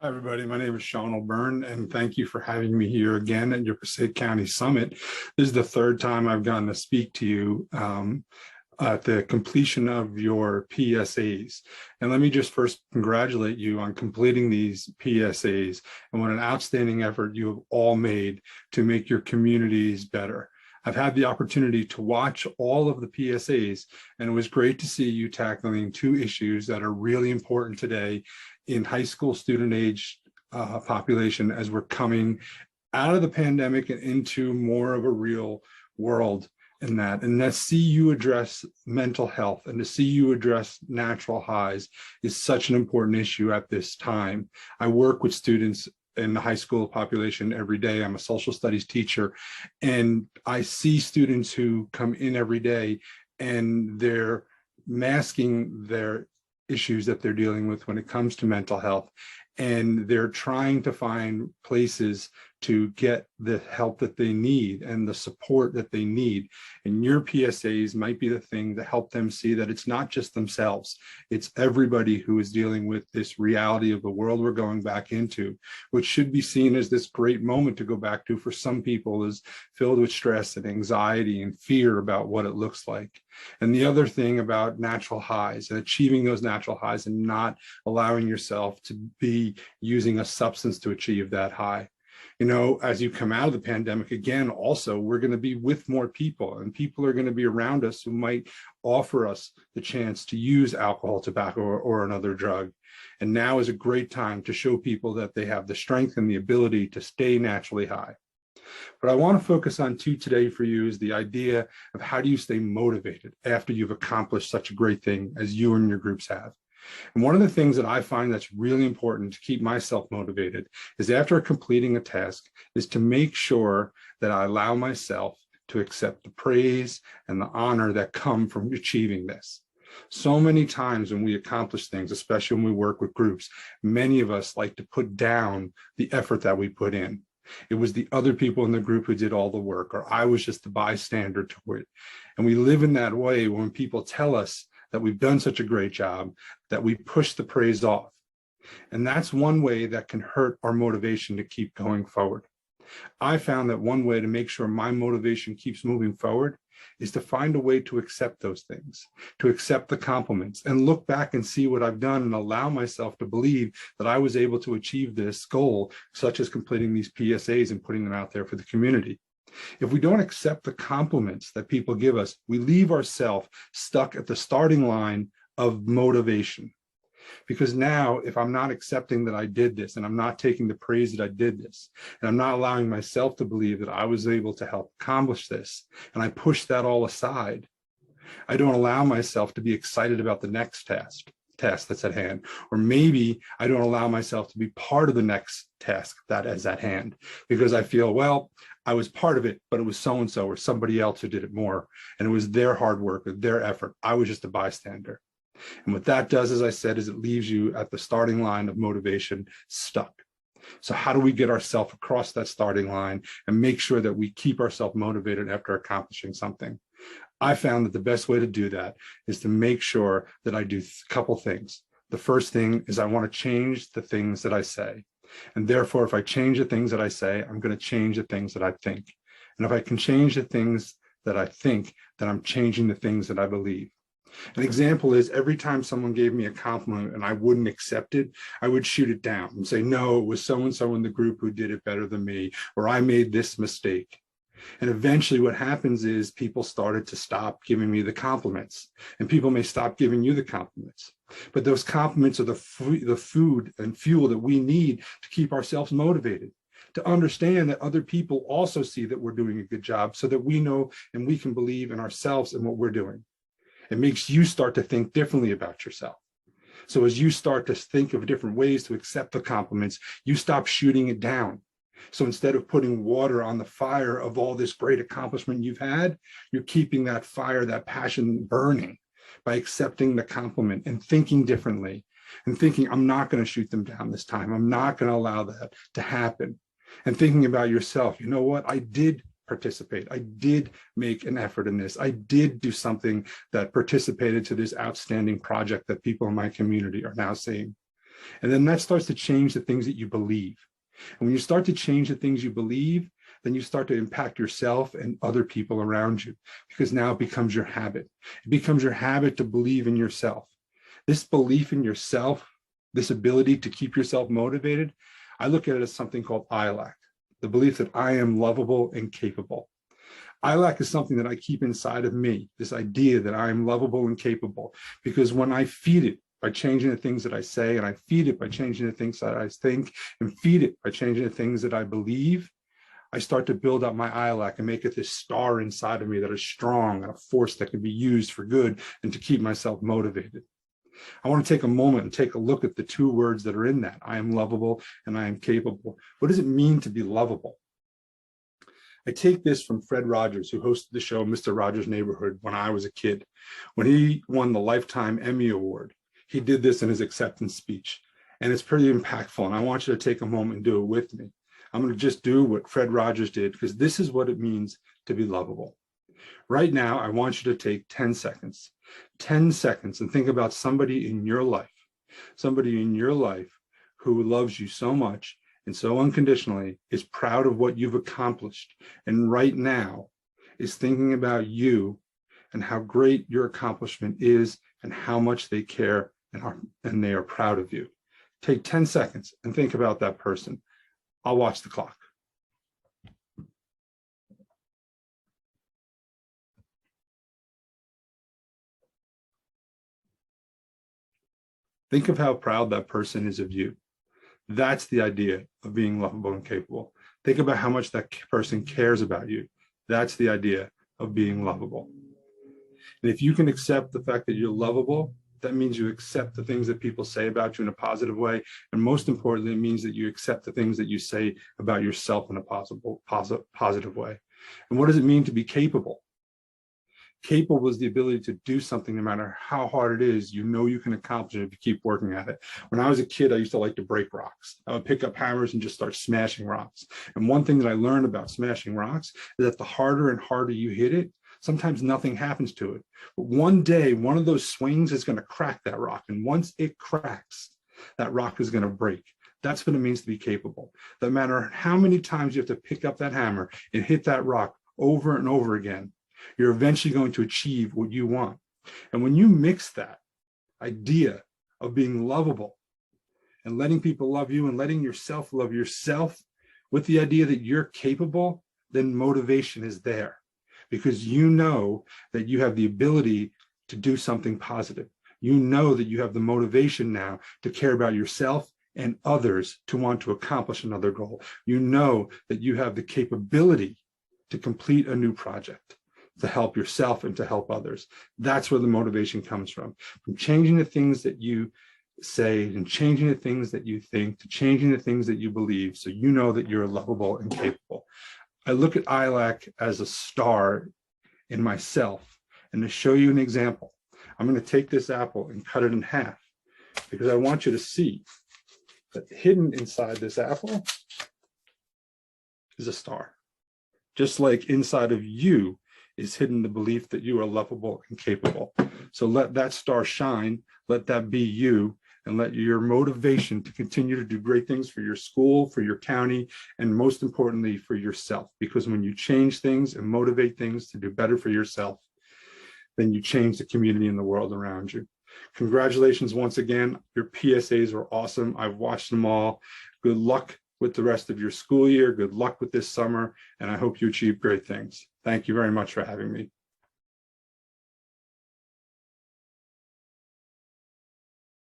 Hi, everybody. My name is Sean O'Byrne, and thank you for having me here again at your Passaic County Summit. This is the third time I've gotten to speak to you at the completion of your PSAs. And let me just first congratulate you on completing these PSAs and what an outstanding effort you have all made to make your communities better. I've had the opportunity to watch all of the PSAs, and it was great to see you tackling two issues that are really important today in high school student age population as we're coming out of the pandemic and into more of a real world in that. And to see you address mental health and to see you address natural highs is such an important issue at this time. I work with students in the high school population every day. I'm a social studies teacher, and I see students who come in every day and they're masking their issues that they're dealing with when it comes to mental health, and they're trying to find places to get the help that they need and the support that they need. And your PSAs might be the thing to help them see that it's not just themselves, it's everybody who is dealing with this reality of the world we're going back into, which should be seen as this great moment to go back to. For some people is filled with stress and anxiety and fear about what it looks like. And the other thing about natural highs and achieving those natural highs and not allowing yourself to be using a substance to achieve that high. You know, as you come out of the pandemic, again, also, we're going to be with more people, and people are going to be around us who might offer us the chance to use alcohol, tobacco, or another drug. And now is a great time to show people that they have the strength and the ability to stay naturally high. But I want to focus on two today for you is the idea of how do you stay motivated after you've accomplished such a great thing as you and your groups have. And one of the things that I find that's really important to keep myself motivated is after completing a task is to make sure that I allow myself to accept the praise and the honor that come from achieving this. So many times when we accomplish things, especially when we work with groups, many of us like to put down the effort that we put in. It was the other people in the group who did all the work, or I was just the bystander to it. And we live in that way when people tell us that we've done such a great job that we push the praise off. And that's one way that can hurt our motivation to keep going forward. I found that one way to make sure my motivation keeps moving forward is to find a way to accept those things, to accept the compliments and look back and see what I've done and allow myself to believe that I was able to achieve this goal, such as completing these PSAs and putting them out there for the community. If we don't accept the compliments that people give us, we leave ourselves stuck at the starting line of motivation. Because now, if I'm not accepting that I did this, and I'm not taking the praise that I did this, and I'm not allowing myself to believe that I was able to help accomplish this, and I push that all aside, I don't allow myself to be excited about the next task that's at hand. Or maybe I don't allow myself to be part of the next task that is at hand, because I feel, well, I was part of it, but it was so-and-so or somebody else who did it more, and it was their hard work or their effort. I was just a bystander. And what that does, as I said, is it leaves you at the starting line of motivation stuck. So how do we get ourselves across that starting line and make sure that we keep ourselves motivated after accomplishing something? I found that the best way to do that is to make sure that I do a couple things. The first thing is I want to change the things that I say. And therefore, if I change the things that I say, I'm going to change the things that I think. And if I can change the things that I think, then I'm changing the things that I believe. An example is every time someone gave me a compliment and I wouldn't accept it, I would shoot it down and say, no, it was so-and-so in the group who did it better than me, or I made this mistake. And eventually what happens is people started to stop giving me the compliments, and people may stop giving you the compliments. But those compliments are the food and fuel that we need to keep ourselves motivated, to understand that other people also see that we're doing a good job so that we know and we can believe in ourselves and what we're doing. It makes you start to think differently about yourself. So as you start to think of different ways to accept the compliments, you stop shooting it down. So instead of putting water on the fire of all this great accomplishment you've had, you're keeping that fire, that passion burning by accepting the compliment and thinking differently and thinking, I'm not going to shoot them down this time. I'm not going to allow that to happen. And thinking about yourself, you know what? I did participate. I did make an effort in this. I did do something that participated to this outstanding project that people in my community are now seeing. And then that starts to change the things that you believe. And when you start to change the things you believe, then you start to impact yourself and other people around you, because now it becomes your habit. It becomes your habit to believe in yourself. This belief in yourself, this ability to keep yourself motivated, I look at it as something called ILAC, the belief that I am lovable and capable. ILAC is something that I keep inside of me, this idea that I am lovable and capable, because when I feed it by changing the things that I say, and I feed it by changing the things that I think, and feed it by changing the things that I believe, I start to build up my ILAC and make it this star inside of me that is strong and a force that can be used for good and to keep myself motivated. I want to take a moment and take a look at the two words that are in that. I am lovable and I am capable. What does it mean to be lovable? I take this from Fred Rogers, who hosted the show Mr. Rogers' Neighborhood when I was a kid. When he won the Lifetime Emmy Award, he did this in his acceptance speech, and it's pretty impactful, and I want you to take a moment and do it with me. I'm going to just do what Fred Rogers did, because this is what it means to be lovable. Right now, I want you to take 10 seconds, and think about somebody in your life who loves you so much and so unconditionally, is proud of what you've accomplished, and right now is thinking about you and how great your accomplishment is and how much they care and they are proud of you. Take 10 seconds and think about that person. I'll watch the clock. Think of how proud that person is of you. That's the idea of being lovable and capable. Think about how much that person cares about you. That's the idea of being lovable. And if you can accept the fact that you're lovable, that means you accept the things that people say about you in a positive way. And most importantly, it means that you accept the things that you say about yourself in a positive way. And what does it mean to be capable? Capable is the ability to do something no matter how hard it is. You know you can accomplish it if you keep working at it. When I was a kid, I used to like to break rocks. I would pick up hammers and just start smashing rocks. And one thing that I learned about smashing rocks is that the harder and harder you hit it, sometimes nothing happens to it. But one day, one of those swings is going to crack that rock. And once it cracks, that rock is going to break. That's what it means to be capable. No matter how many times you have to pick up that hammer and hit that rock over and over again, you're eventually going to achieve what you want. And when you mix that idea of being lovable and letting people love you and letting yourself love yourself with the idea that you're capable, then motivation is there, because you know that you have the ability to do something positive. You know that you have the motivation now to care about yourself and others, to want to accomplish another goal. You know that you have the capability to complete a new project, to help yourself and to help others. That's where the motivation comes from changing the things that you say and changing the things that you think to changing the things that you believe, so you know that you're lovable and capable. I look at ILAC as a star in myself. And to show you an example, I'm going to take this apple and cut it in half, because I want you to see that hidden inside this apple is a star. Just like inside of you is hidden the belief that you are lovable and capable. So let that star shine, let that be you, and let your motivation to continue to do great things for your school, for your county, and most importantly, for yourself. Because when you change things and motivate things to do better for yourself, then you change the community and the world around you. Congratulations once again. Your PSAs are awesome. I've watched them all. Good luck with the rest of your school year. Good luck with this summer, and I hope you achieve great things. Thank you very much for having me.